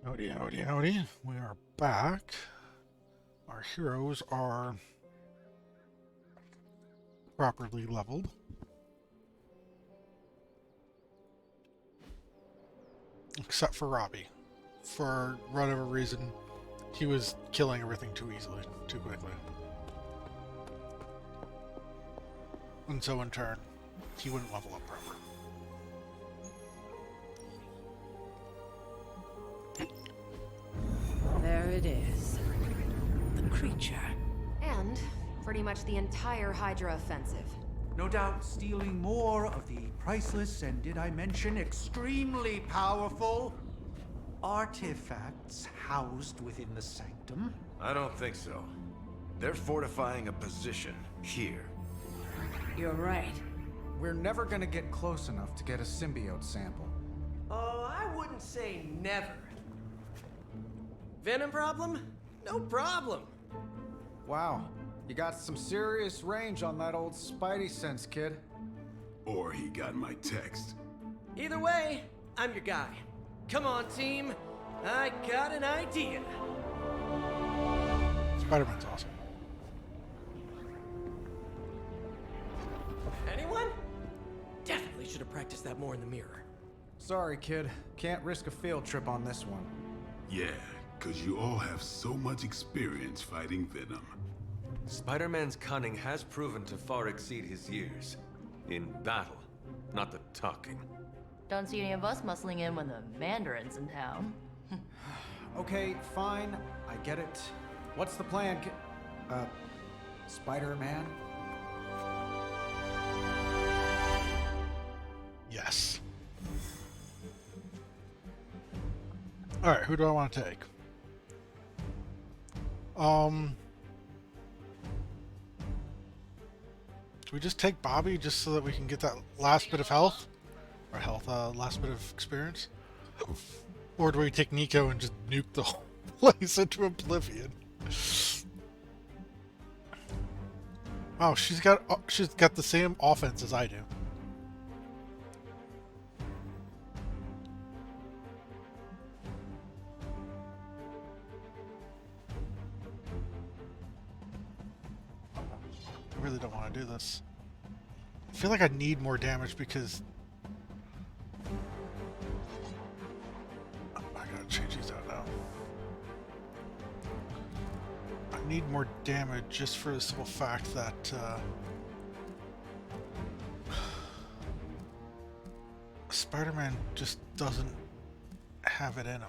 Howdy, howdy, howdy. We are back. Our heroes are properly leveled. Except for Robbie. For whatever reason, he was killing everything too easily, too quickly. And so in turn, he wouldn't level up proper. There it is. The creature. And pretty much the entire Hydra offensive. No doubt stealing more of the priceless and, did I mention, extremely powerful artifacts housed within the sanctum. I don't think so. They're fortifying a position here. You're right. We're never gonna get close enough to get a symbiote sample. Oh, I wouldn't say never. Venom problem? No problem. Wow, you got some serious range on that old spidey sense, kid. Or he got my text. Either way, I'm your guy. Come on, team. I got an idea. Spider-Man's awesome. Anyone? Definitely should have practiced that more in the mirror. Sorry, kid. Can't risk a field trip on this one. Yeah, 'cause you all have so much experience fighting Venom. Spider-Man's cunning has proven to far exceed his years. In battle, not the talking. Don't see any of us muscling in when the Mandarin's in town. Okay, fine. I get it. What's the plan, Spider-Man? Yes. Alright, who do I want to take? Do we just take Bobby just so that we can get that last bit of health? Or health, last bit of experience? Or do we take Nico and just nuke the whole place into oblivion? Oh, she's got the same offense as I do. I really don't want to do this. I feel like I need more damage because I gotta change these out now. I need more damage just for the simple fact that Spider-Man just doesn't have it in him.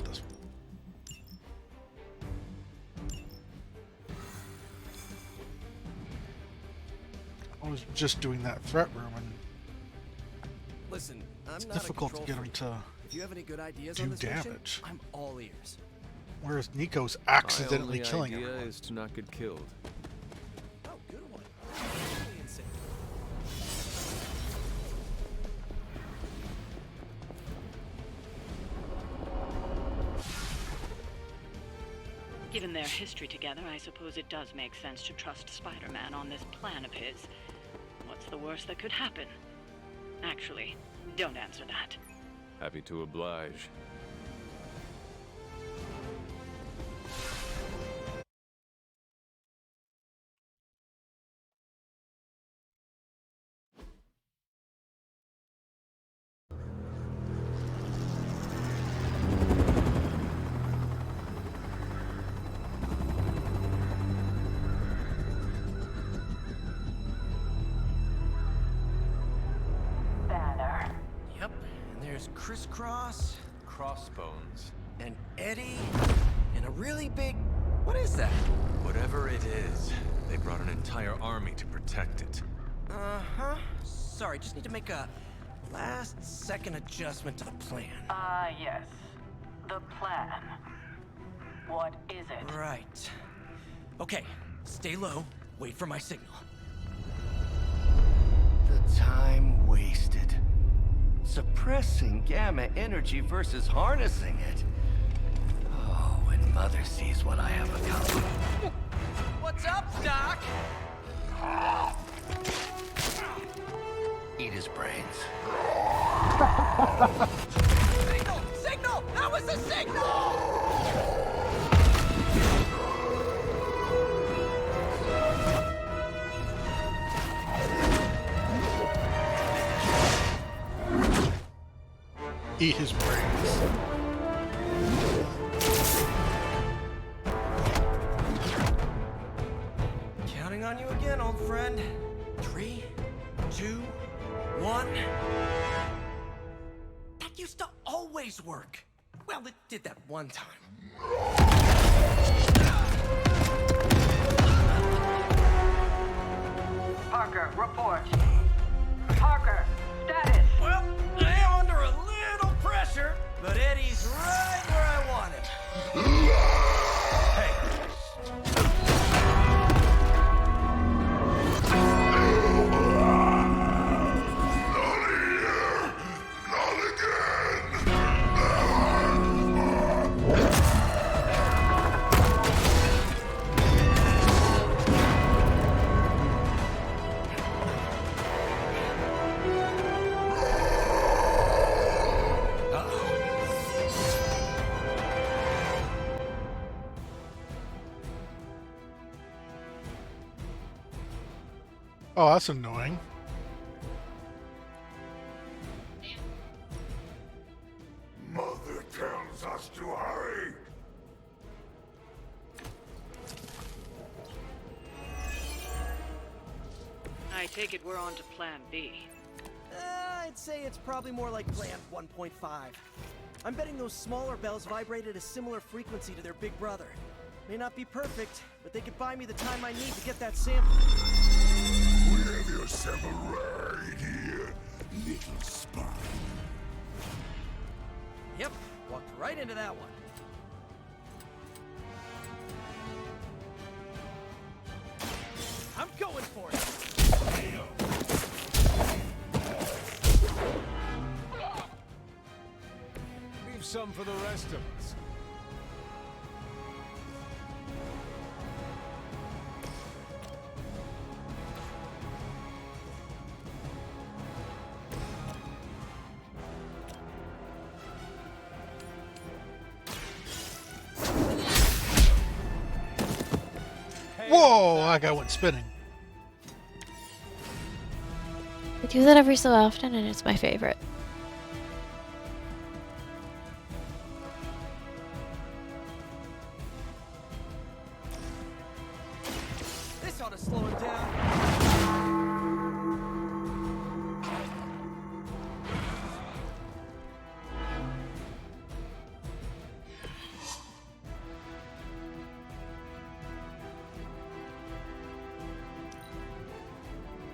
This one. I was just doing that threat room, and Listen, I'm it's not a difficult to control get him freak. to If you have any good ideas do on this mission, damage. I'm all ears. Whereas Nico's My accidentally only killing idea everyone. is to not get killed. Oh, good one. Totally insane. Given their history together, I suppose it does make sense to trust Spider-Man on this plan of his. What's the worst that could happen? Actually, don't answer that. Happy to oblige. Banner. Yep, and there's Crisscross, Crossbones. and Eddie, and a really big... What is that? Whatever it is, they brought an entire army to protect it. Uh-huh. Sorry, just need to make a last-second adjustment to the plan. Yes. The plan. What is it? Right. Okay, stay low, wait for my signal. The time wasted. Suppressing gamma energy versus harnessing it. Oh, when Mother sees what I have accomplished. What's up, Doc? Eat his brains. Signal! Signal! That was a signal! Eat his brains. Counting on you again, old friend. 3, 2, 1. That used to always work. Well, it did that one time. Parker, report. Parker, status. Well, I am under a little pressure, but Eddie's right where I want him. Hey. Oh, that's annoying. Mother tells us to hurry. I take it we're on to Plan B. I'd say it's probably more like Plan 1.5. I'm betting those smaller bells vibrate at a similar frequency to their big brother. May not be perfect, but they could buy me the time I need to get that sample. We have your sample right here, little spy. Yep, walked right into that one. I'm going for it. Leave some for the rest of us. Whoa! That guy went spinning. I do that every so often, and it's my favorite. This ought to slow him down.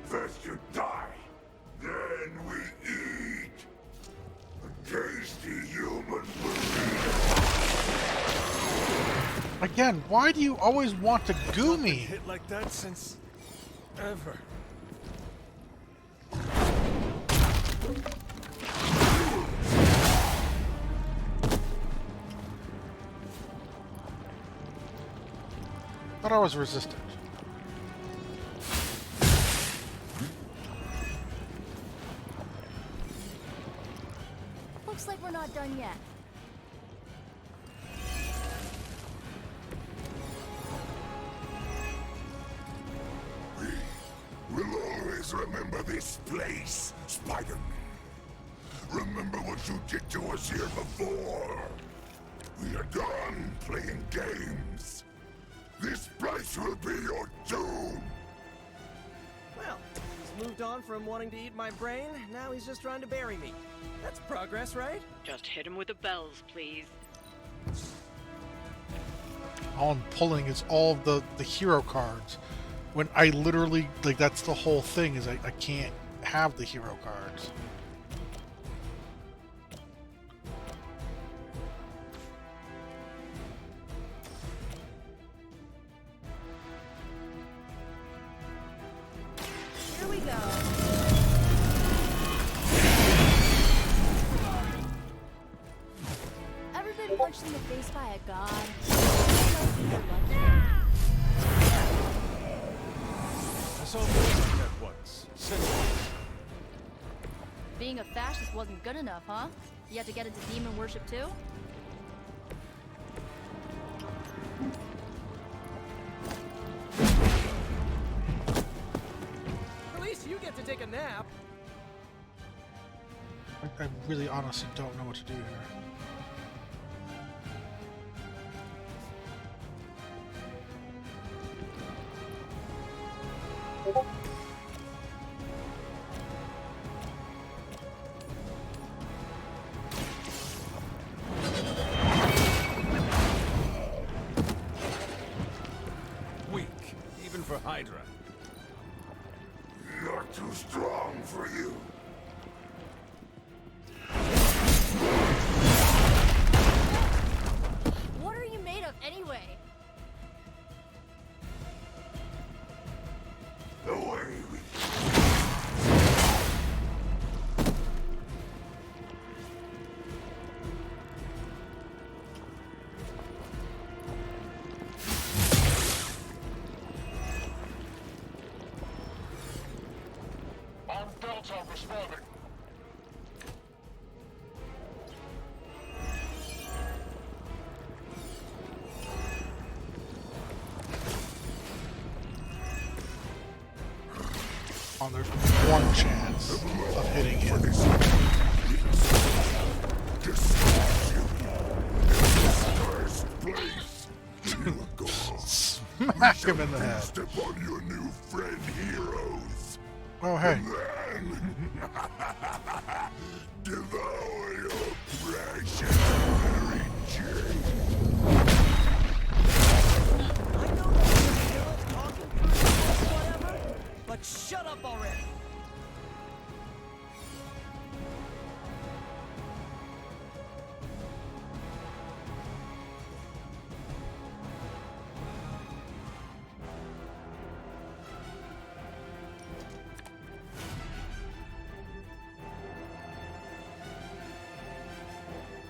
First you die, then we eat. A tasty human Again, why do you always want to goo me? Hit like that since ever. Thought I was resistant. Looks like we're not done yet. We'll always remember this place, Spider-Man. Remember what you did to us here before. We are done playing games. This place will be your doom. Well, he's moved on from wanting to eat my brain. Now he's just trying to bury me. That's progress, right? Just hit him with the bells, please. All I'm pulling is all of the hero cards. When I literally, like, that's the whole thing, is I can't have the hero cards. Here we go. Ever been punched in the face by a god? I saw Blazing that once. being a fascist wasn't good enough, huh? You had to get into demon worship too? At least you get to take a nap. I really honestly don't know what to do here. Weak, even for Hydra. Not too strong for you. What are you made of anyway? Away with On Delta responding. Oh, there's one chance of hitting it. Smack him in the head. Step on your new friend heroes. Oh, hey. And then devour your precious Mary Jane. I know that you're still talking through whatever, but shut up already.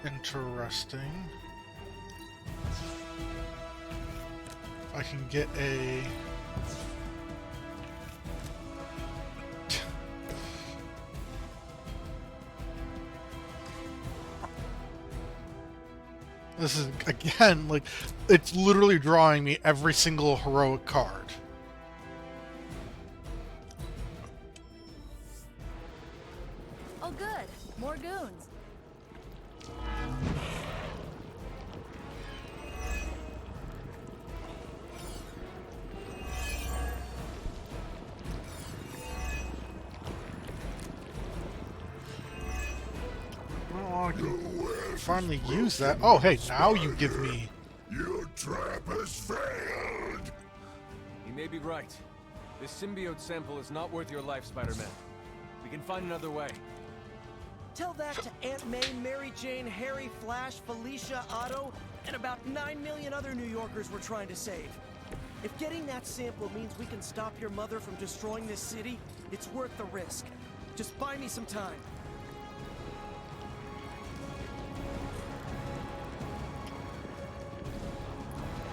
Interesting. I can get a... This is, again, like, it's literally drawing me every single heroic card. Oh good, more goons. Well, I can finally use that. Oh, hey, now you give me... Your trap has failed. You may be right. This symbiote sample is not worth your life, Spider-Man. We can find another way. Tell that to Aunt May, Mary Jane, Harry, Flash, Felicia, Otto, and about 9 million other New Yorkers we're trying to save. If getting that sample means we can stop your mother from destroying this city, it's worth the risk. Just buy me some time.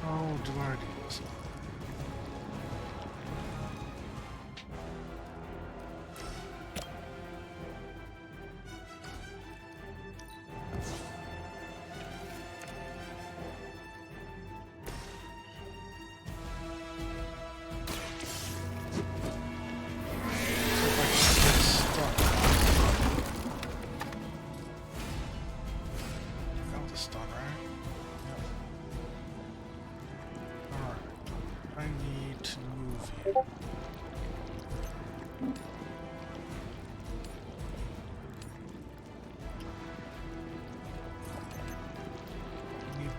How do I do this?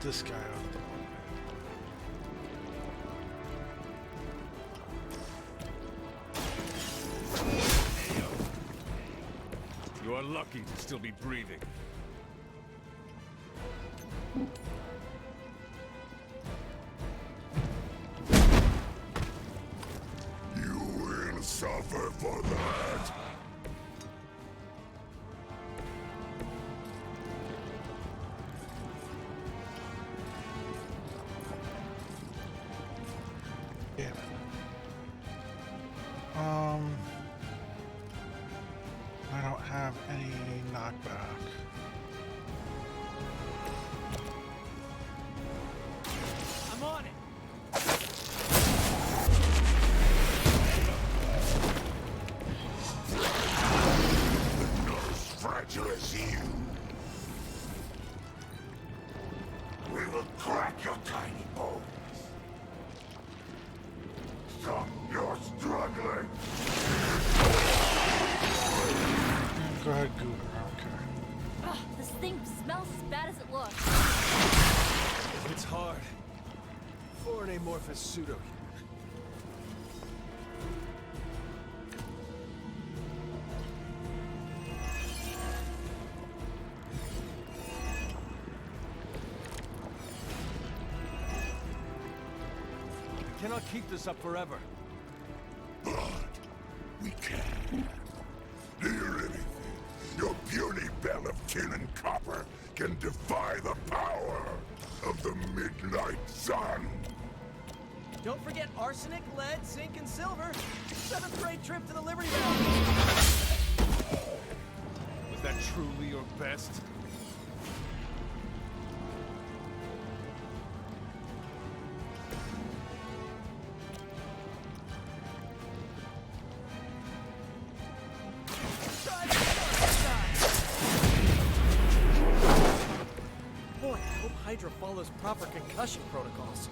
This guy out of the way. You are lucky to still be breathing. You will suffer for that. Damn it. I don't have any a knockback. I'm on it. Not as fragile as you. We will crack your tiny bones. Stop your struggling. Go ahead, Goober. I don't care. Ugh, this thing smells as bad as it looks. It's hard for an amorphous pseudo. I cannot keep this up forever. But we can. Do you really think your puny bell of tin and copper can defy the power of the midnight sun? Don't forget arsenic, lead, zinc, and silver. 7th grade trip to the Liberty Bell. Was that truly your best? Boy, I hope Hydra follows proper concussion protocols.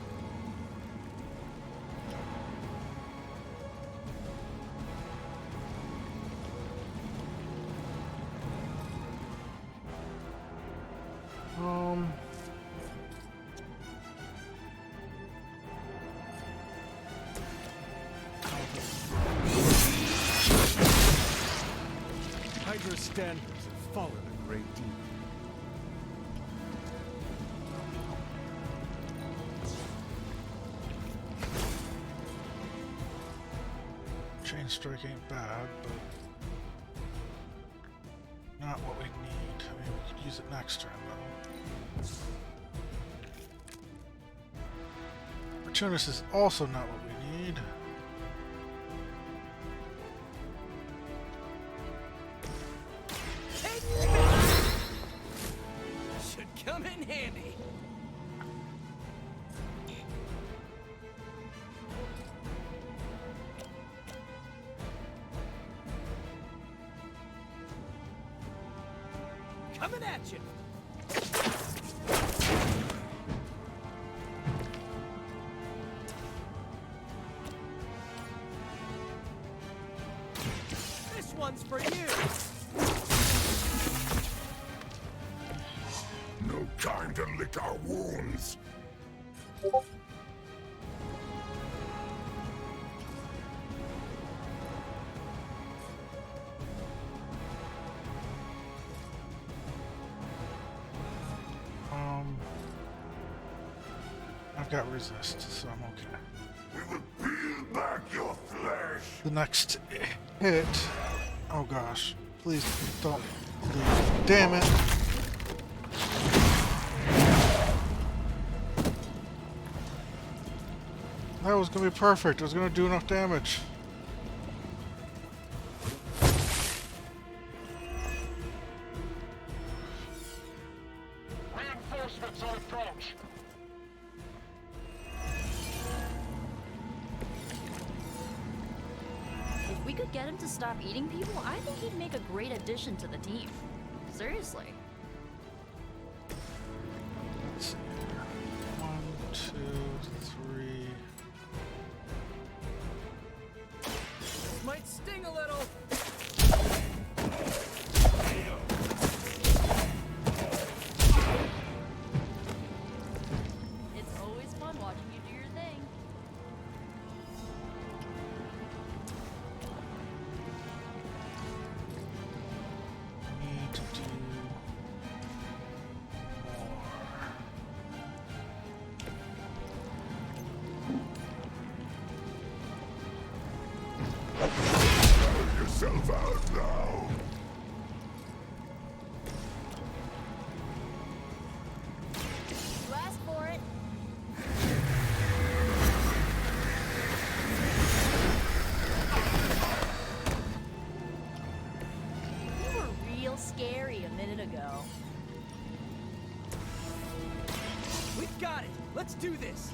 Hydra's standards have fallen a great deal. Chain strike ain't bad, but not what we need. I mean, we could use it next turn, though. Opportunist is also not what we need. Should come in handy. Coming at you. This one's for you. No time to lick our wounds. I've got resist, so I'm okay. We will peel back your flesh. The next hit. Oh gosh. Please don't leave. Damn it. That was gonna be perfect. It was gonna do enough damage. Reinforcements on approach. If we could get him to stop eating people, I think he'd make a great addition to the team. Seriously. Let's see here. 1, 2, 3. This might sting a little. It's always fun watching you do your thing. Need to do more. Harry a minute ago. We've got it! Let's do this!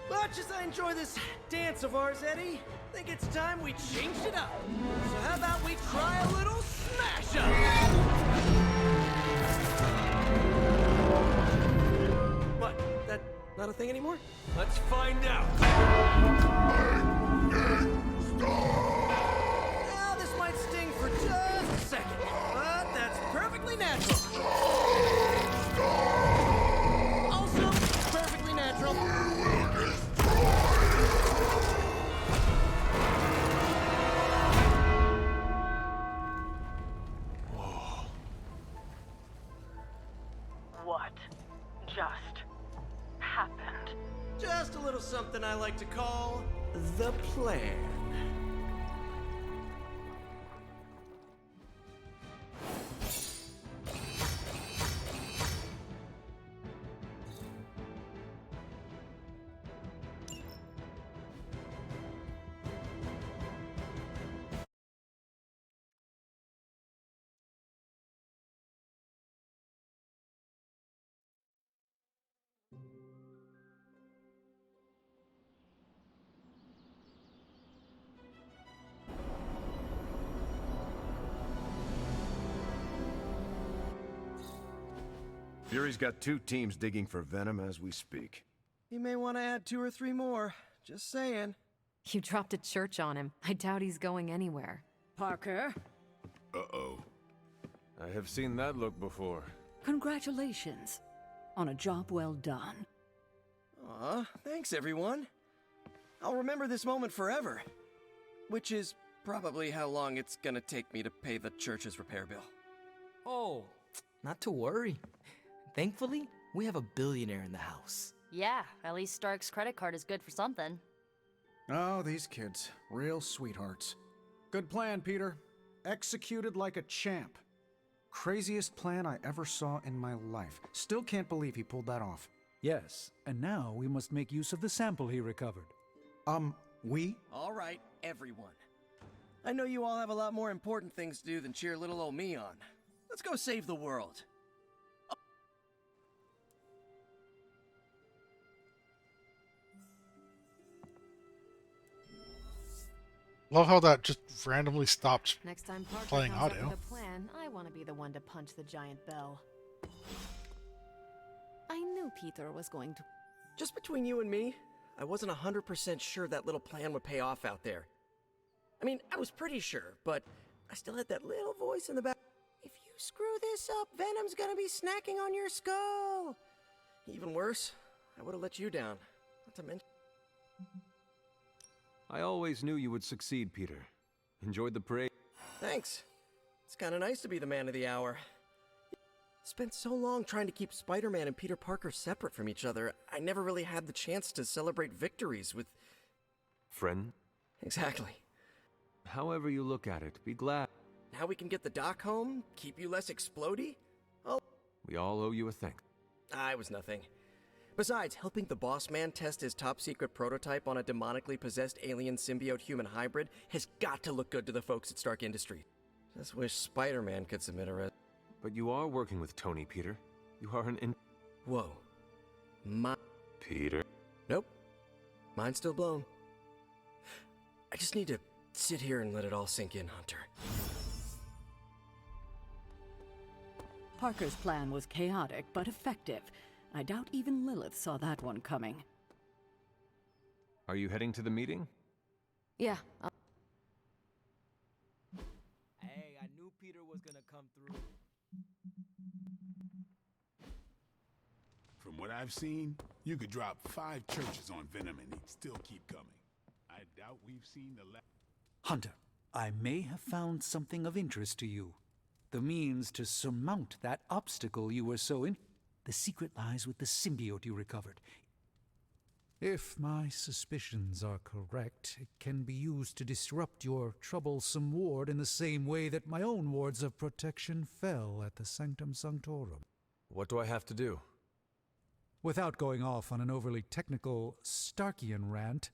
Much as I enjoy this dance of ours, Eddie, I think it's time we changed it up. So how about we try a little smash up? What? That not a thing anymore? Let's find out. Now this might sting for just a second, but that's perfectly natural. Also, perfectly natural. What just happened? Just a little something I like to call the plan. Fury's got 2 teams digging for Venom as we speak. You may want to add 2 or 3 more. Just saying. You dropped a church on him. I doubt he's going anywhere. Parker, Uh-oh. I have seen that look before. congratulations on a job well done. Aw, thanks everyone. I'll remember this moment forever. Which is probably how long it's gonna take me to pay the church's repair bill. Oh, not to worry. Thankfully, we have a billionaire in the house. Yeah, at least Stark's credit card is good for something. Oh, these kids. Real sweethearts. Good plan, Peter. Executed like a champ. Craziest plan I ever saw in my life. Still can't believe he pulled that off. Yes, and now we must make use of the sample he recovered. We? All right, everyone. I know you all have a lot more important things to do than cheer little old me on. Let's go save the world. Love how that just randomly stopped Next time Parker playing comes up audio. with a plan, I want to be the one to punch the giant bell. I knew Peter was going to... Just between you and me, I wasn't 100% sure that little plan would pay off out there. I mean, I was pretty sure, but I still had that little voice in the back. If you screw this up, Venom's gonna be snacking on your skull. Even worse, I would have let you down. Not to mention... I always knew you would succeed, Peter. Enjoyed the parade. Thanks. It's kind of nice to be the man of the hour. Spent so long trying to keep Spider-Man and Peter Parker separate from each other, I never really had the chance to celebrate victories with... Friend? Exactly. However you look at it, be glad. Now we can get the doc home, keep you less explodey? Oh, We all owe you a thanks. I was nothing. Besides, helping the boss man test his top-secret prototype on a demonically possessed alien symbiote-human hybrid has got to look good to the folks at Stark Industries. Just wish Spider-Man could submit a But you are working with Tony, Peter. You are an Whoa. Peter. Nope. Mine's still blown. I just need to sit here and let it all sink in, Hunter. Parker's plan was chaotic but effective. I doubt even Lilith saw that one coming. Are you heading to the meeting? Yeah. Hey, I knew Peter was gonna come through. From what I've seen, you could drop 5 churches on Venom and he'd still keep coming. I doubt we've seen the Hunter, I may have found something of interest to you. The means to surmount that obstacle you were so in. The secret lies with the symbiote you recovered. If my suspicions are correct, it can be used to disrupt your troublesome ward in the same way that my own wards of protection fell at the Sanctum Sanctorum. What do I have to do? Without going off on an overly technical Starkian rant,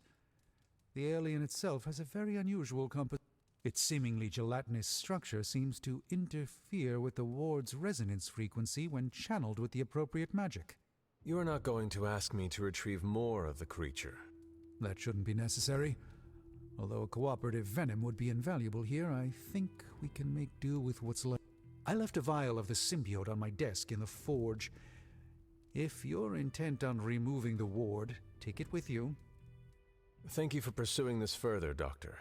the alien itself has a very unusual composition. Its seemingly gelatinous structure seems to interfere with the ward's resonance frequency when channeled with the appropriate magic. You are not going to ask me to retrieve more of the creature. That shouldn't be necessary. Although a cooperative venom would be invaluable here, I think we can make do with what's left. I left a vial of the symbiote on my desk in the forge. If you're intent on removing the ward, take it with you. Thank you for pursuing this further, Doctor.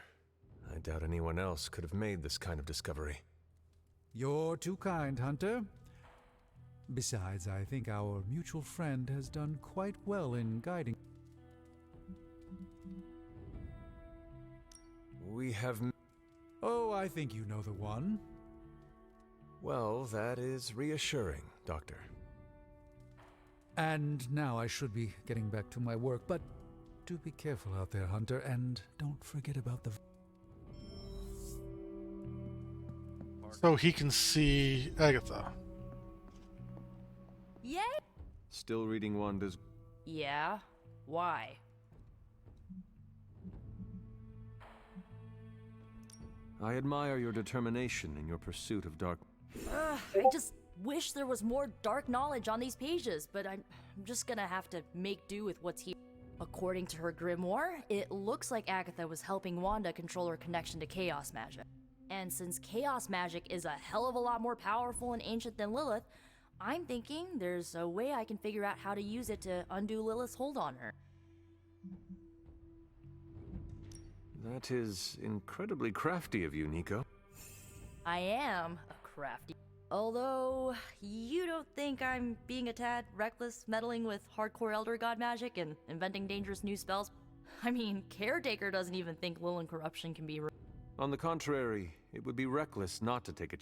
I doubt anyone else could have made this kind of discovery. You're too kind, Hunter. Besides, I think our mutual friend has done quite well in guiding. We have... Oh, I think you know the one. Well, that is reassuring, Doctor. And now I should be getting back to my work, but do be careful out there, Hunter, and don't forget about the... So he can see Agatha. Yay! Still reading Wanda's... Yeah? Why? I admire your determination in your pursuit of dark... I just wish there was more dark knowledge on these pages, but I'm just gonna have to make do with what's here. According to her grimoire, it looks like Agatha was helping Wanda control her connection to chaos magic. And since chaos magic is a hell of a lot more powerful and ancient than Lilith, I'm thinking there's a way I can figure out how to use it to undo Lilith's hold on her. That is incredibly crafty of you, Nico. I am a crafty. Although, you don't think I'm being a tad reckless, meddling with hardcore Elder God magic and inventing dangerous new spells? I mean, Caretaker doesn't even think Lilith corruption can be... On the contrary, it would be reckless not to take a...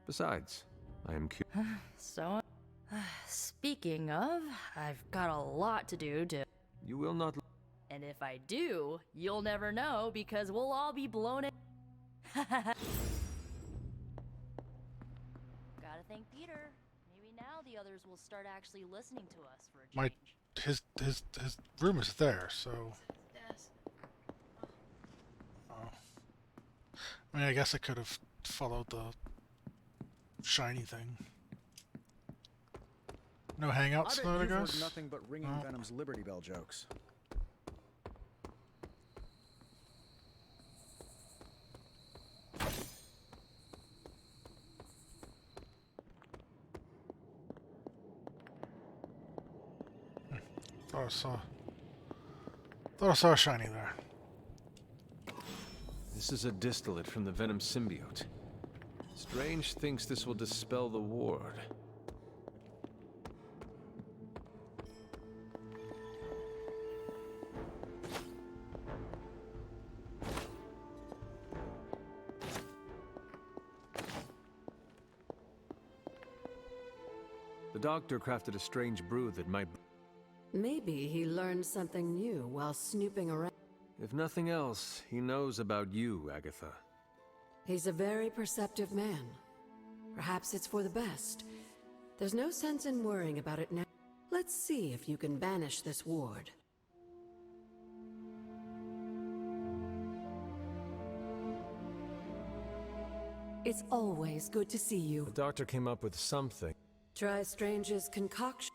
Besides, I am curious. So, speaking of, I've got a lot to do to... You will not... And if I do, you'll never know because we'll all be blown in... Gotta thank Peter. Maybe now the others will start actually listening to us for a change. His room is there, so... Oh. I mean, I guess I could have followed the shiny thing. No hangouts, I bet though, I you've heard guess? nothing but ringing Oh. Venom's Liberty Bell jokes. Thought I saw a shiny there. This is a distillate from the Venom symbiote. Strange thinks this will dispel the ward. The doctor crafted a strange brew that might... Maybe he learned something new while snooping around. If nothing else, he knows about you, Agatha. He's a very perceptive man. Perhaps it's for the best. There's no sense in worrying about it now. Let's see if you can banish this ward. It's always good to see you. The doctor came up with something. Try Strange's concoction.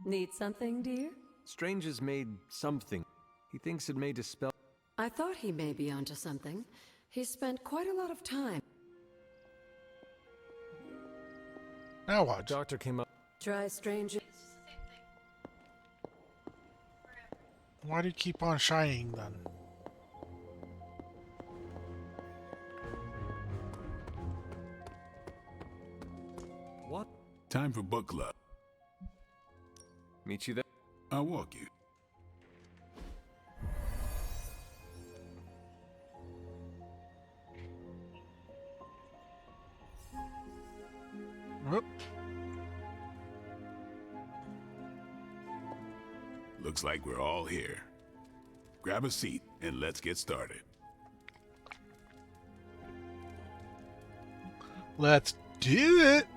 Need something, dear? Strange has made something. He thinks it may dispel... I thought he may be onto something. He spent quite a lot of time. Now what? The doctor came up... Try Strange... Why do you keep on shining, then? What? Time for book club. Meet you there? I'll walk you. Whoop. Looks like we're all here. Grab a seat and let's get started. Let's do it!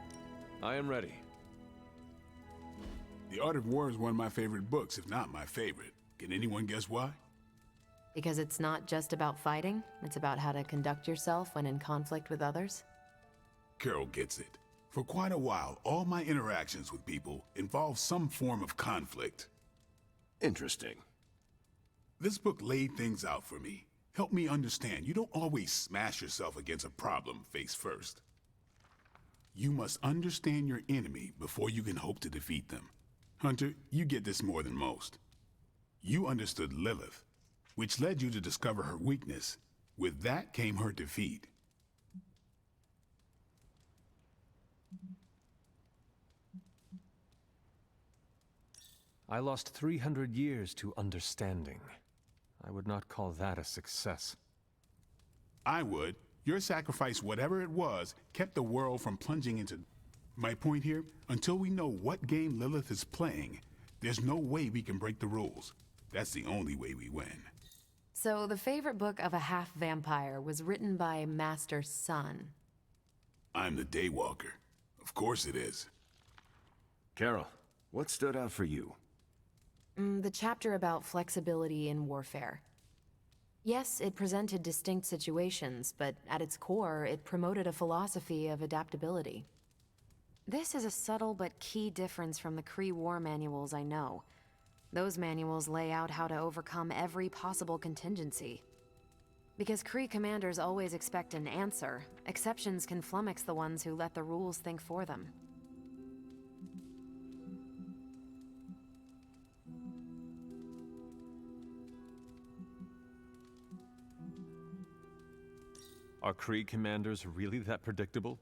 I am ready. The Art of War is one of my favorite books, if not my favorite. Can anyone guess why? Because it's not just about fighting, it's about how to conduct yourself when in conflict with others? Carol gets it. For quite a while, all my interactions with people involve some form of conflict. Interesting. This book laid things out for me. Helped me understand you don't always smash yourself against a problem face first. You must understand your enemy before you can hope to defeat them. Hunter, you get this more than most. You understood Lilith, which led you to discover her weakness. With that came her defeat. I lost 300 years to understanding. I would not call that a success. I would. Your sacrifice, whatever it was, kept the world from plunging into... My point here, until we know what game Lilith is playing, there's no way we can break the rules. That's the only way we win. So the favorite book of a half-vampire was written by Master's son. I'm the Daywalker. Of course it is. Carol, what stood out for you? The chapter about flexibility in warfare. Yes, it presented distinct situations, but at its core, it promoted a philosophy of adaptability. This is a subtle but key difference from the Kree war manuals I know. Those manuals lay out how to overcome every possible contingency. Because Kree commanders always expect an answer, exceptions can flummox the ones who let the rules think for them. Are Kree commanders really that predictable?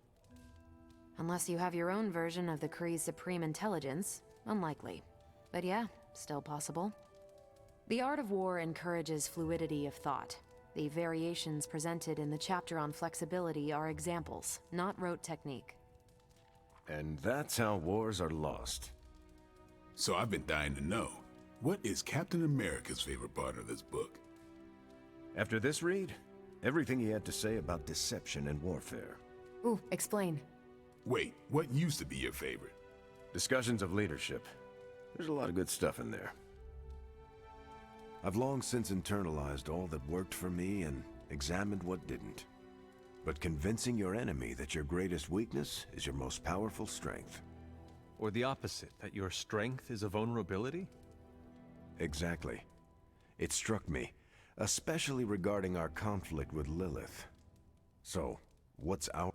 Unless you have your own version of the Kree's supreme intelligence, unlikely. But yeah, still possible. The Art of War encourages fluidity of thought. The variations presented in the chapter on flexibility are examples, not rote technique. And that's how wars are lost. So I've been dying to know, what is Captain America's favorite part of this book? After this read, everything he had to say about deception and warfare. Ooh, explain. Wait, what used to be your favorite? Discussions of leadership. There's a lot of good stuff in there. I've long since internalized all that worked for me and examined what didn't. But convincing your enemy that your greatest weakness is your most powerful strength. Or the opposite, that your strength is a vulnerability? Exactly. It struck me, especially regarding our conflict with Lilith. So, what's our...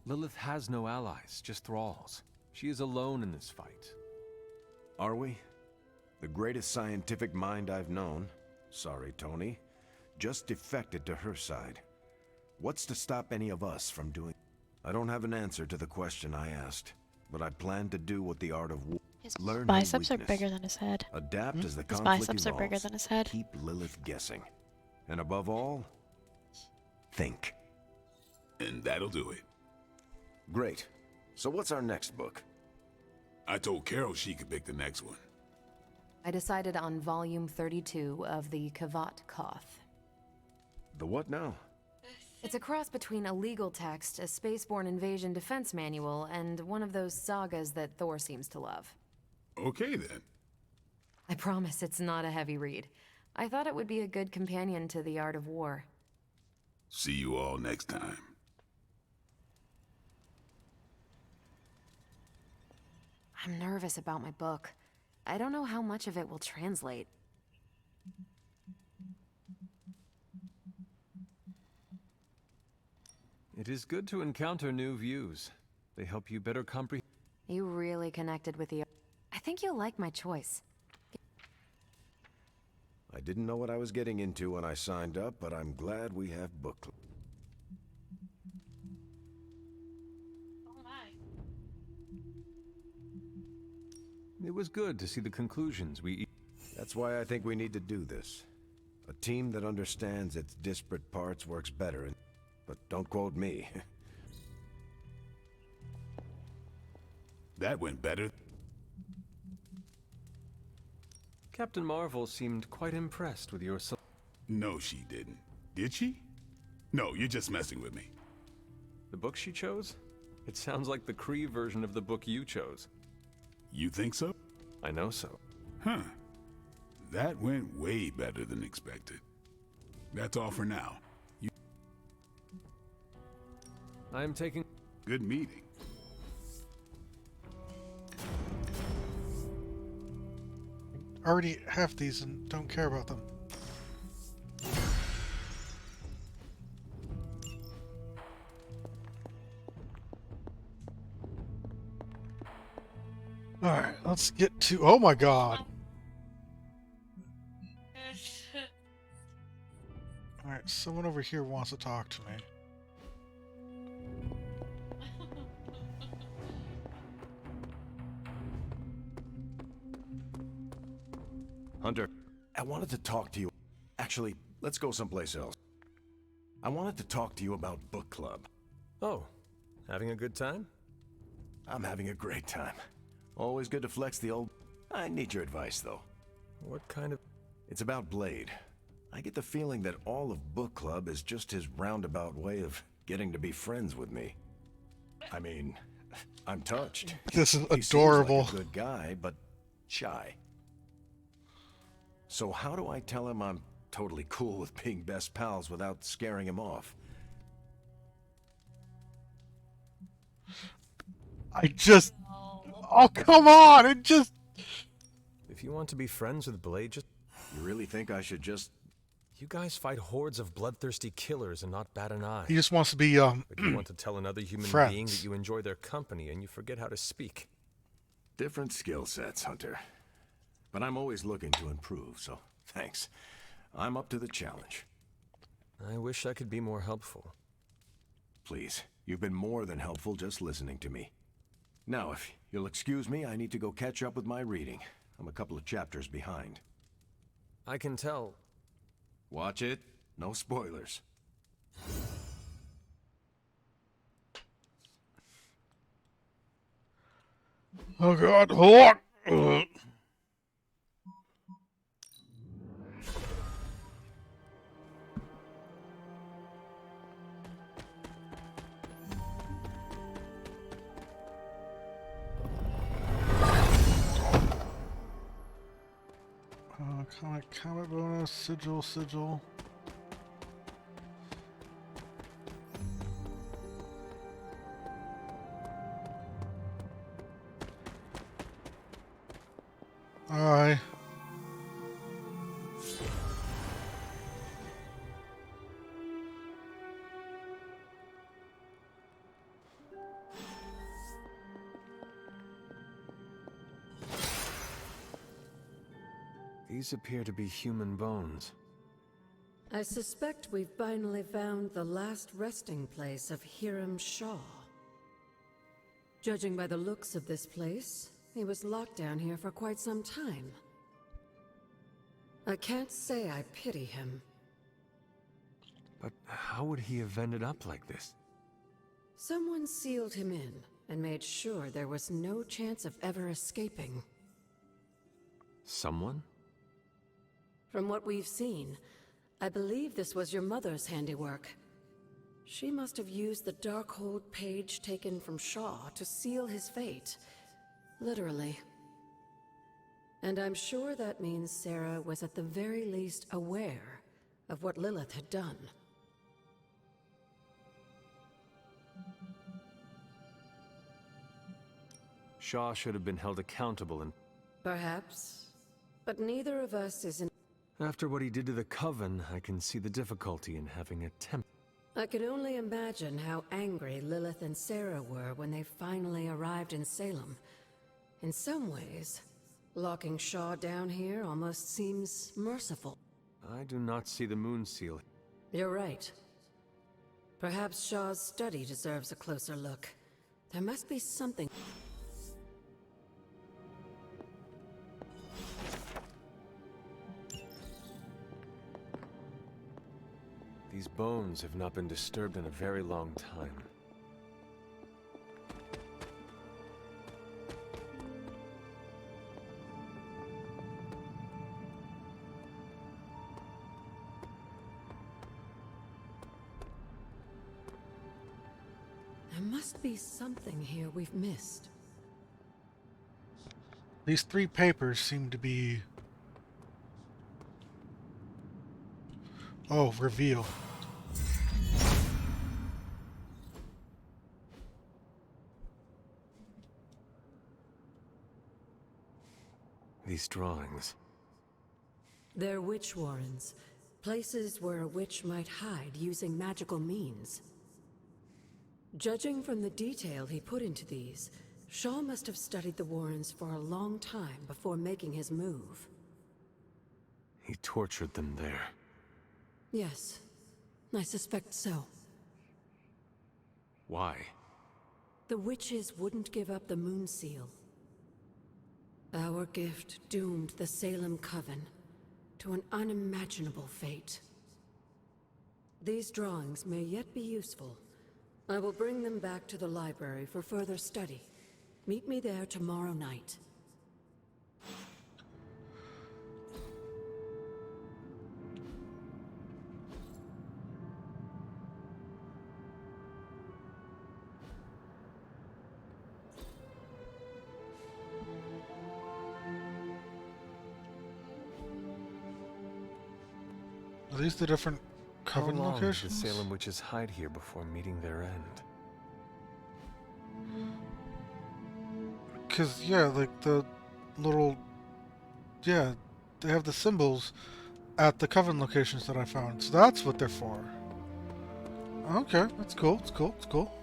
Lilith has no allies, just thralls. She is alone in this fight. Are we? The greatest scientific mind I've known, sorry Tony, just defected to her side. What's to stop any of us from doing... I don't have an answer to the question I asked, but I plan to do what the Art of War... His Learn biceps are weakness, bigger than his head. adapt as the His conflict biceps are bigger evolves, than his head. keep Lilith guessing. And above all, think. And that'll do it. Great. So what's our next book? I told Carol she could pick the next one. I decided on volume 32 of the Kavat Koth. The what now? It's a cross between a legal text, a spaceborne invasion defense manual, and one of those sagas that Thor seems to love. Okay then. I promise it's not a heavy read. I thought it would be a good companion to The Art of War. See you all next time. I'm nervous about my book. I don't know how much of it will translate. It is good to encounter new views. They help you better comprehend. You really connected with the... I think you'll like my choice. I didn't know what I was getting into when I signed up, but I'm glad we have book club. Oh my. It was good to see the conclusions we... That's why I think we need to do this. A team that understands its disparate parts works better, but don't quote me. That went better. Captain Marvel seemed quite impressed with your... No, she didn't. Did she? No, you're just messing with me. The book she chose? It sounds like the Kree version of the book you chose. You think so? I know so. Huh. That went way better than expected. That's all for now. I am taking... Good meeting. Already have these and don't care about them. Alright, let's get to... Oh my god! Alright, someone over here wants to talk to me. Hunter, I wanted to talk to you. Actually, let's go someplace else. I wanted to talk to you about book club. Oh, having a good time? I'm having a great time. Always good to flex the old... I need your advice, though. What kind of... It's about Blade. I get the feeling that all of book club is just his roundabout way of getting to be friends with me. I mean, I'm touched. This is He seems adorable. like a good guy, but shy. So how do I tell him I'm totally cool with being best pals without scaring him off? I just... Oh, come on! It just... If you want to be friends with Blade, just... You really think I should just... You guys fight hordes of bloodthirsty killers and not bat an eye. He just wants to be, But you want to tell another human friends. being that you enjoy their company and you forget how to speak. Different skill sets, Hunter. But I'm always looking to improve, so thanks. I'm up to the challenge. I wish I could be more helpful. Please, you've been more than helpful just listening to me. Now, if you'll excuse me, I need to go catch up with my reading. I'm a couple of chapters behind. I can tell. Watch it. No spoilers. Oh god, hold on! Comic bonus, sigil. Alright. These appear to be human bones. I suspect we've finally found the last resting place of Hiram Shaw. Judging by the looks of this place, he was locked down here for quite some time. I can't say I pity him. But how would he have ended up like this? Someone sealed him in and made sure there was no chance of ever escaping. Someone? From what we've seen, I believe this was your mother's handiwork. She must have used the Darkhold page taken from Shaw to seal his fate. Literally. And I'm sure that means Sarah was at the very least aware of what Lilith had done. Shaw should have been held accountable and... Perhaps. But neither of us is in... After what he did to the Coven, I can see the difficulty in having a temper. I could only imagine how angry Lilith and Sarah were when they finally arrived in Salem. In some ways, locking Shaw down here almost seems merciful. I do not see the moon seal. You're right. Perhaps Shaw's study deserves a closer look. There must be something... These bones have not been disturbed in a very long time. There must be something here we've missed. These 3 papers seem to be... Oh, reveal. These drawings. They're witch warrens, places where a witch might hide using magical means. Judging from the detail he put into these, Shaw must have studied the warrens for a long time before making his move. He tortured them there. Yes, I suspect so. Why? The witches wouldn't give up the moon seal. Our gift doomed the Salem Coven to an unimaginable fate. These drawings may yet be useful. I will bring them back to the library for further study. Meet me there tomorrow night. Are these the different Coven How long did locations? the Salem witches hide here before meeting their end? Because, yeah, like the little... Yeah, they have the symbols at the Coven locations that I found. So that's what they're for. Okay, that's cool, it's cool, it's cool.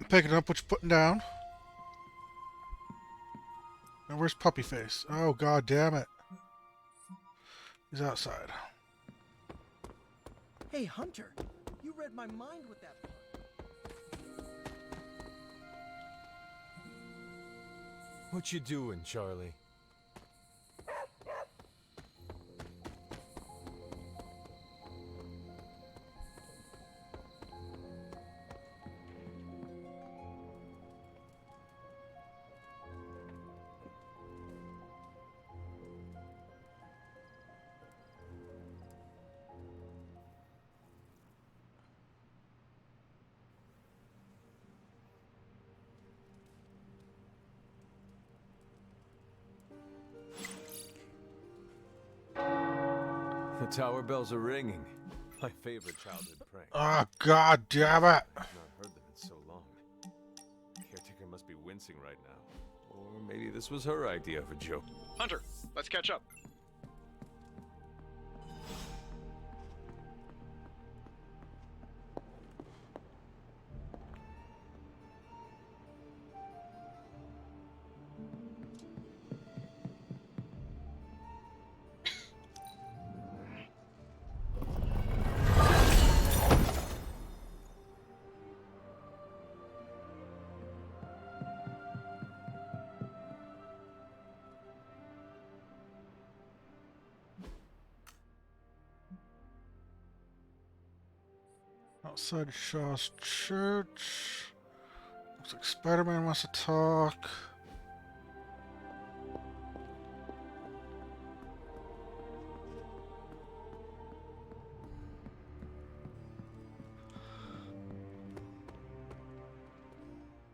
Picking up what you're putting down. Now where's Puppy Face? Oh, god damn it. He's outside. Hey, Hunter, you read my mind with that book. What you doing, Charlie? The tower bells are ringing. My favorite childhood prank. Oh, god damn it! I've not heard them in so long. Caretaker must be wincing right now. Or maybe this was her idea of a joke. Hunter, let's catch up. Outside Shaw's church. Looks like Spider-Man wants to talk.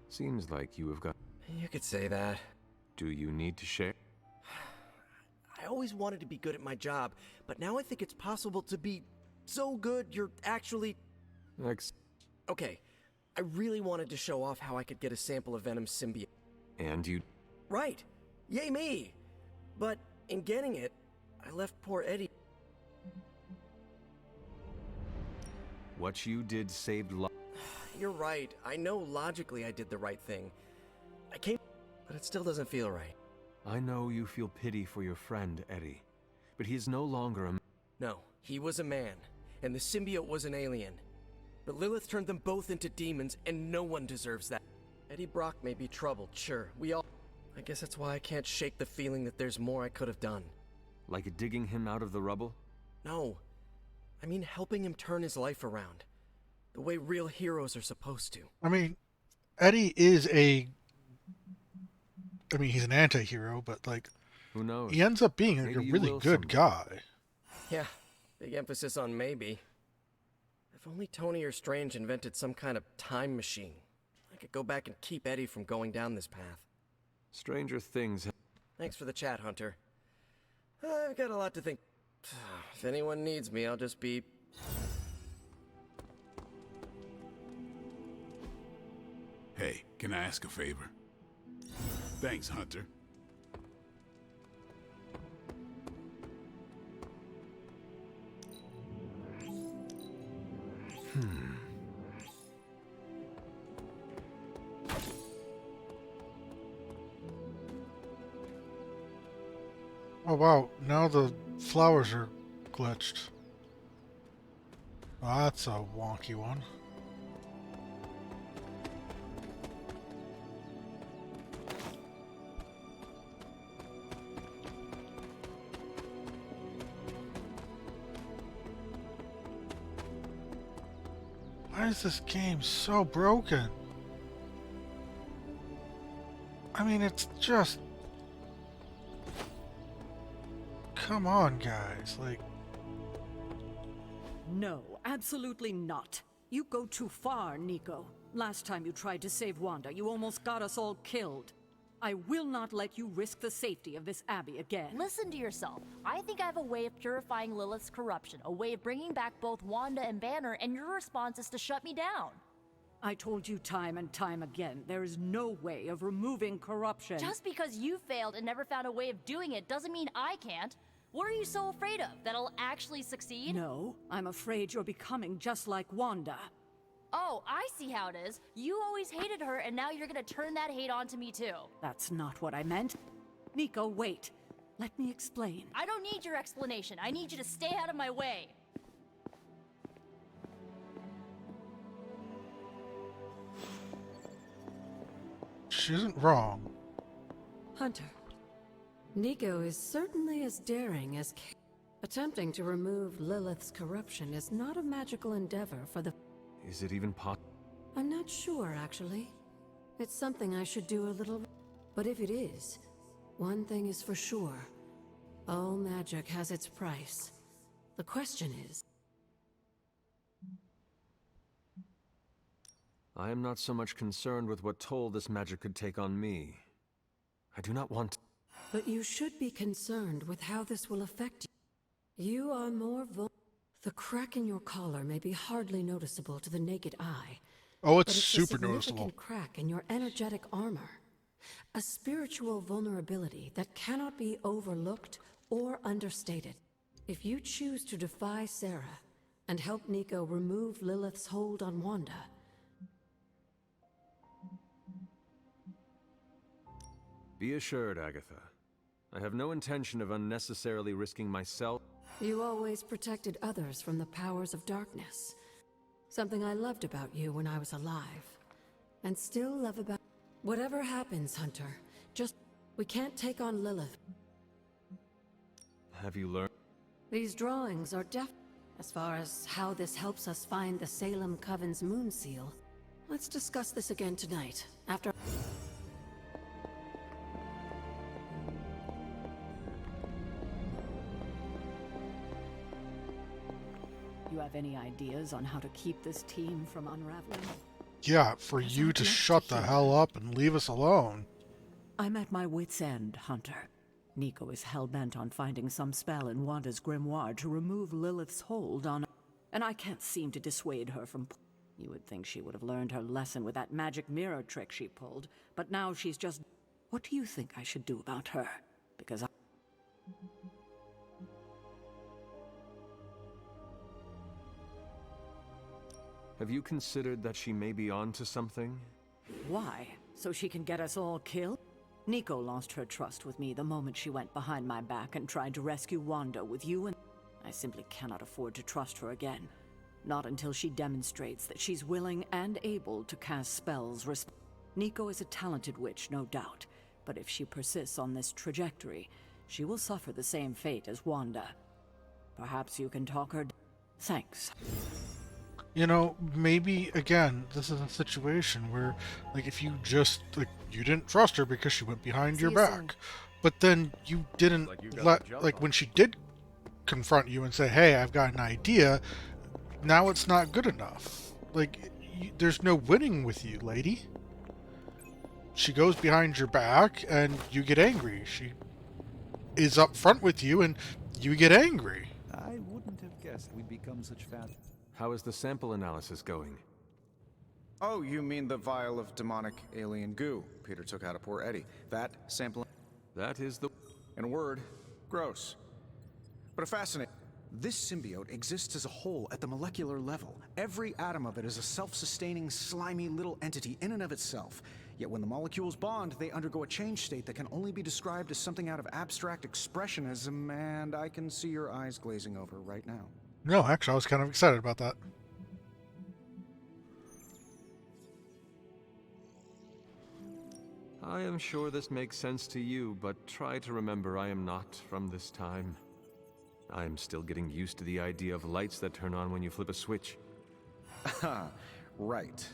Seems like you have got... You could say that. Do you need to share? I always wanted to be good at my job, but now I think it's possible to be so good you're actually... Okay, I really wanted to show off how I could get a sample of Venom's symbiote. And you... Right. Yay me! But in getting it, I left poor Eddie. What you did saved lives. You're right. I know logically I did the right thing. I came, but it still doesn't feel right. I know you feel pity for your friend, Eddie. But he is no longer a... No, he was a man, and the symbiote was an alien. But Lilith turned them both into demons, and no one deserves that. Eddie Brock may be troubled, sure. We all... I guess that's why I can't shake the feeling that there's more I could have done. Like digging him out of the rubble? No. I mean helping him turn his life around. The way real heroes are supposed to. I mean, Eddie is a... I mean, he's an anti-hero, but, like... Who knows? He ends up being a really good guy. Yeah, big emphasis on maybe. I If only Tony or Strange invented some kind of time machine, I could go back and keep Eddie from going down this path. Stranger things. Thanks for the chat, Hunter. I've got a lot to think. If anyone needs me, I'll just be... Hey, can I ask a favor? Thanks, Hunter. Oh wow, now the flowers are glitched. Well, that's a wonky one. Why is this game so broken? I mean, it's just... Come on, guys, like... No, absolutely not. You go too far, Nico. Last time you tried to save Wanda, you almost got us all killed. I will not let you risk the safety of this Abbey again. Listen to yourself. I think I have a way of purifying Lilith's corruption, a way of bringing back both Wanda and Banner, and your response is to shut me down. I told you time and time again, there is no way of removing corruption. Just because you failed and never found a way of doing it doesn't mean I can't. What are you so afraid of? That I'll actually succeed? No, I'm afraid you're becoming just like Wanda. Oh, I see how it is. You always hated her, and now you're gonna turn that hate onto me too. That's not what I meant. Nico, wait. Let me explain. I don't need your explanation. I need you to stay out of my way. She isn't wrong. Hunter, Nico is certainly as daring as attempting to remove Lilith's corruption is not a magical endeavor for the... Is it even possible? I'm not sure, actually. It's something I should do a little... But if it is, one thing is for sure. All magic has its price. The question is... I am not so much concerned with what toll this magic could take on me. I do not want... But you should be concerned with how this will affect you. You are more vulnerable. The crack in your collar may be hardly noticeable to the naked eye. Oh, but it's it's super a significant noticeable. Crack in your energetic armor. A spiritual vulnerability that cannot be overlooked or understated. If you choose to defy Sarah and help Nico remove Lilith's hold on Wanda, Be assured, Agatha. I have no intention of unnecessarily risking myself. you always protected others from the powers of darkness. Something I loved about you when I was alive. And still love about... Whatever happens, Hunter, just... We can't take on Lilith. Have you learned? These drawings are as far as how this helps us find the Salem Coven's moon seal. Let's discuss this again tonight, after... You have any ideas on how to keep this team from unraveling? Yeah, for you to shut the hell up and leave us alone. I'm at my wit's end, Hunter. Nico is hell-bent on finding some spell in Wanda's grimoire to remove Lilith's hold on... And I can't seem to dissuade her from... You would think she would have learned her lesson with that magic mirror trick she pulled, but now she's just... What do you think I should do about her? Because I... Have you considered that she may be onto something? Why? So she can get us all killed? Nico lost her trust with me the moment she went behind my back and tried to rescue Wanda with you, and I simply cannot afford to trust her again. Not until she demonstrates that she's willing and able to cast spells. Nico is a talented witch, no doubt, but if she persists on this trajectory, she will suffer the same fate as Wanda. Perhaps you can talk her... Thanks. You know, maybe, again, this is a situation where, like, if you just, like, you didn't trust her because she went behind your back. But then you didn't let, like, when she did confront you and say, hey, I've got an idea, now it's not good enough. Like, there's no winning with you, lady. She goes behind your back, and you get angry. She is up front with you, and you get angry. I wouldn't have guessed we'd become such fat. How is the sample analysis going? Oh, you mean the vial of demonic alien goo Peter took out of poor Eddie. That sample... That is the... In a word, gross. But fascinating. This symbiote exists as a whole at the molecular level. Every atom of it is a self-sustaining, slimy little entity in and of itself. Yet when the molecules bond, they undergo a change state that can only be described as something out of abstract expressionism, and I can see your eyes glazing over right now. No, actually, I was kind of excited about that. I am sure this makes sense to you, but try to remember I am not from this time. I am still getting used to the idea of lights that turn on when you flip a switch. Right.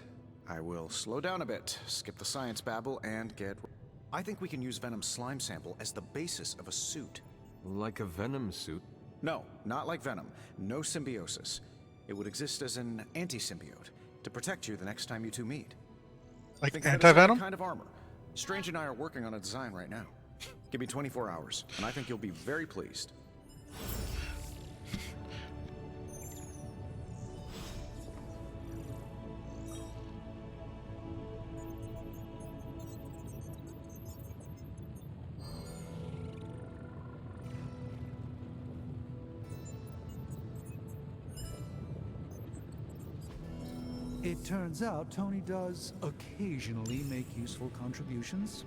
I will slow down a bit, skip the science babble, and get... I think we can use Venom's slime sample as the basis of a suit. Like a Venom suit? No, not like Venom. No symbiosis. It would exist as an anti-symbiote, to protect you the next time you two meet. Like Think anti-Venom? Kind of armor. Strange and I are working on a design right now. Give me 24 hours, and I think you'll be very pleased. It turns out Tony does occasionally make useful contributions.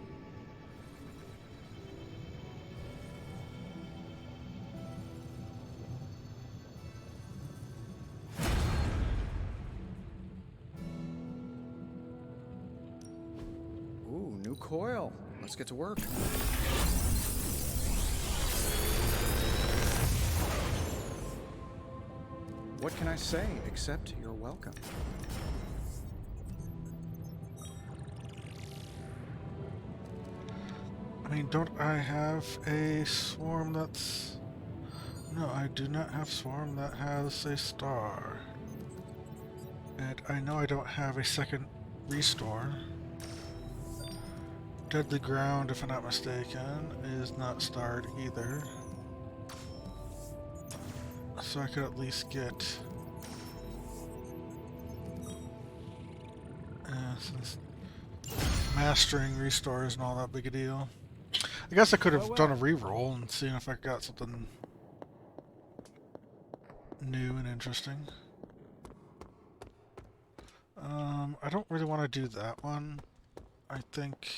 Ooh, new coil. Let's get to work. What can I say except you're welcome? I mean, don't I have a swarm that's... No, I do not have swarm that has a star. And I know I don't have a second restore. Deadly Ground, if I'm not mistaken, is not starred either. So I could at least get... since mastering restore isn't all that big a deal. I guess I could have done a reroll and seen if I got something new and interesting. I don't really want to do that one. I think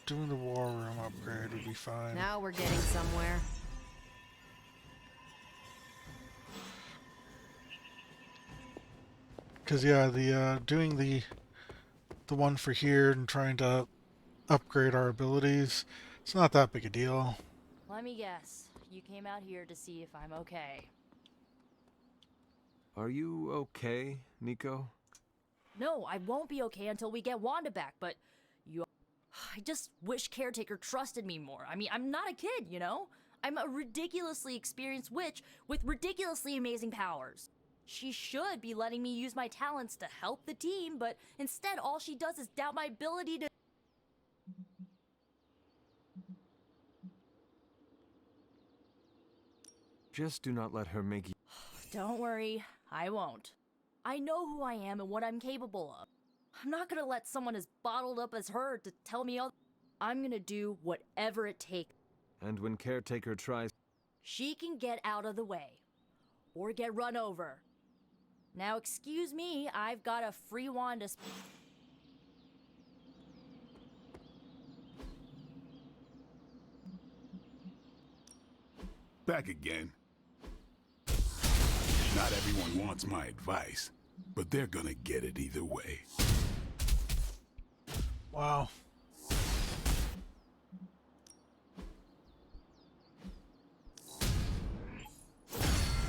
doing the war room upgrade would be fine. Now we're getting somewhere. Because yeah, the doing the one for here and trying to upgrade our abilities, it's not that big a deal. Let me guess. You came out here to see if I'm okay. Are you okay, Nico? No, I won't be okay until we get Wanda back, but you... I just wish Caretaker trusted me more. I mean, I'm not a kid, you know? I'm a ridiculously experienced witch with ridiculously amazing powers. She should be letting me use my talents to help the team, but instead all she does is doubt my ability to... Just do not let her make you... Don't worry, I won't. I know who I am and what I'm capable of. I'm not gonna let someone as bottled up as her to tell me all... I'm gonna do whatever it takes. And when Caretaker tries... She can get out of the way. Or get run over. Now excuse me, I've got a free Wanda... Back again. Not everyone wants my advice, but they're gonna get it either way. Wow.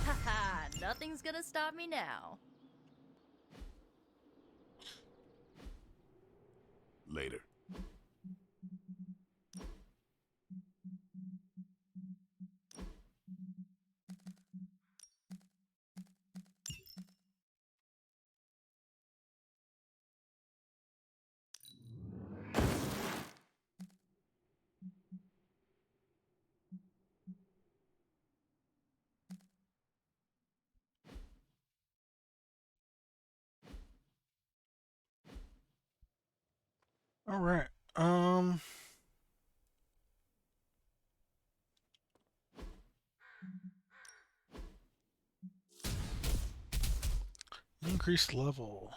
Haha, nothing's gonna stop me now. Later. All right. Increased level.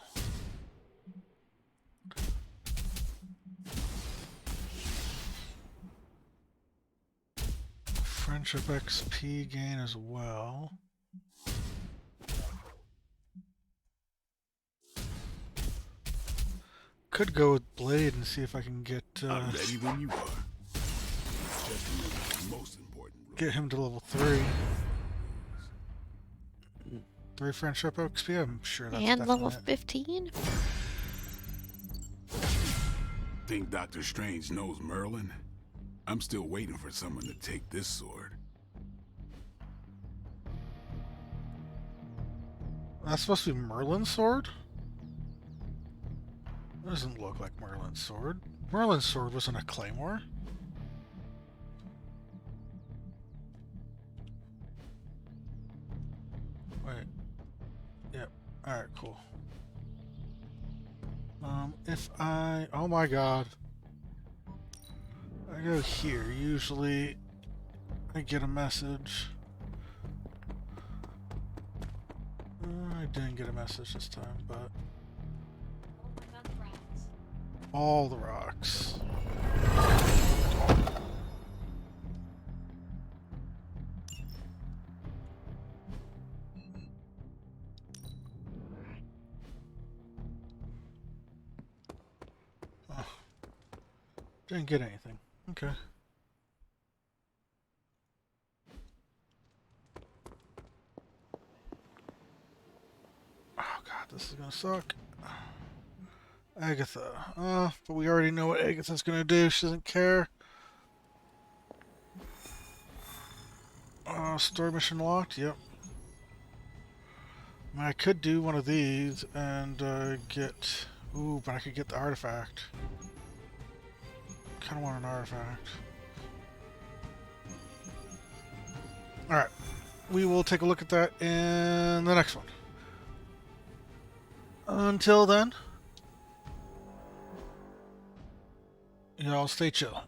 Friendship XP gain as well. Could go with Blade and see if I can get. I'm ready when you are. Just remember the most important. Get him to level 3. 3 friendship XP. I'm sure that's And level definitely 15. Think Doctor Strange knows Merlin? I'm still waiting for someone to take this sword. That's supposed to be Merlin's sword? That doesn't look like Merlin's sword. Merlin's sword wasn't a claymore. Wait. Yep. Alright, cool. If I... Oh my god. I go here. Usually I get a message. I didn't get a message this time, but... All the rocks. Oh. Didn't get anything. Okay. Oh god, this is gonna suck. Agatha. But we already know what Agatha's gonna do. She doesn't care. Story mission locked? Yep. I mean, I could do one of these and get... Ooh, but I could get the artifact. Kinda want an artifact. Alright. We will take a look at that in the next one. Until then... Y'all stay chill.